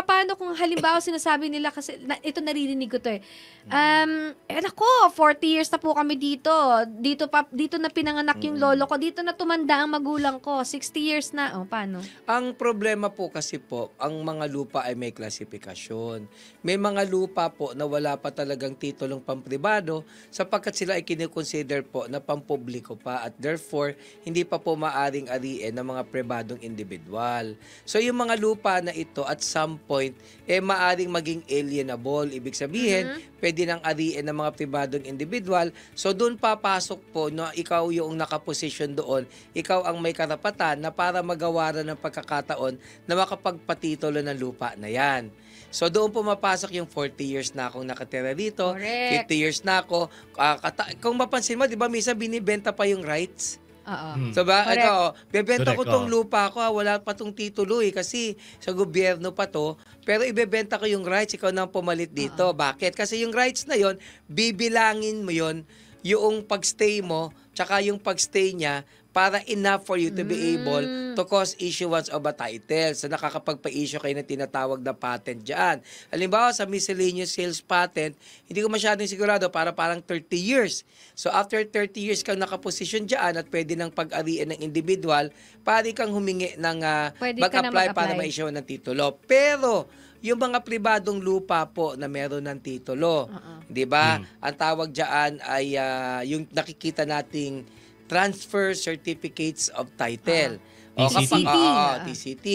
paano kung halimbawa sinasabi nila kasi ito naririnig ko 'to eh. Nako, 40 years na po kami dito. Dito na pinanganak yung lolo ko, dito na tumanda ang magulang ko. 60 years na. Oh, paano? Ang problema po kasi po, ang mga lupa ay may klasifikasyon. May mga lupa po na wala pa talagang titulong pampribado sapagkat sila ay kinikonsider po na pampubliko pa at therefore hindi pa po maaring ariin ng mga pribadong individual. So yung mga lupa na ito at some point maaring maging alienable. Ibig sabihin, pwede nang ariin ng mga pribadong individual. So doon papasok po na ikaw yung nakaposisyon doon, ikaw ang may karapatan na para magawaran ng pagkakataon na makapagpatitulo ng lupa na yan. So doon pumapasok yung 40 years na akong nakatira dito, Correct. 50 years na ako. Kung mapansin mo, di ba, minsan binibenta pa yung rights? Oo. So ba, Correct. ito, bebenta ko Correct, tong lupa ko, wala pa tong titulo kasi sa gobyerno pa to, pero ibebenta ko yung rights, ikaw nang pumalit dito. Bakit? Kasi yung rights na yon, bibilangin mo yon, yung pagstay mo, tsaka yung pagstay niya, para enough for you to be able to cause issuance of a title. So nakakapagpa-issue kayo ng tinatawag na patent dyan. Halimbawa sa miscellaneous sales patent, hindi ko masyadong sigurado para parang 30 years. So after 30 years kang nakaposisyon dyan at pwede nang pag-arian ng individual, pwede kang humingi ng Pwede ka na mag-apply para mag-apply. ma-issue ng titulo. Pero yung mga pribadong lupa po na meron ng titulo, 'di ba? Ang tawag diyan ay yung nakikita nating transfer certificates of title. TCT. TCT.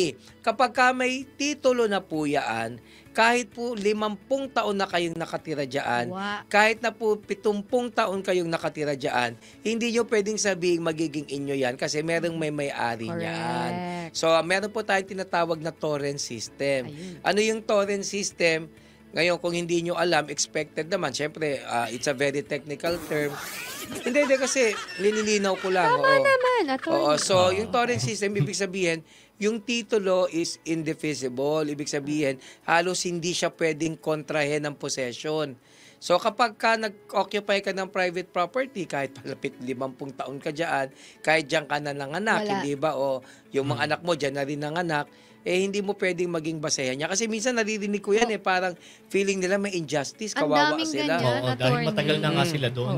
Kapag ka may titulo na po yan, kahit po 50 taon na kayong nakatira dyan, kahit na po 70 taon kayong nakatira dyan, hindi nyo pwedeng sabihin magiging inyo yan kasi merong may-ari niyan. So, meron po tayong tinatawag na torrent system. Ayun. Ano yung torrent system? Ngayon, kung hindi nyo alam, expected naman. Siyempre, it's a very technical term. Hindi, kasi linilinaw ko lang. Tama naman, attorney. Oo, so yung torrent system, ibig sabihin, yung titulo is indivisible. Ibig sabihin, halos hindi siya pwedeng kontrahen ng possession. So kapag ka nag-occupy ka ng private property, kahit palapit 50 taon ka dyan, kahit dyan ka na nanganak, Wala. hindi ba? O yung mga anak mo dyan na rin nanganak, hindi mo pwedeng maging basehan niya. Kasi minsan naririnig ko yan parang feeling nila may injustice, Ang kawawa daming sila. ganyan. Oo, dahil attorney. matagal na nga sila doon.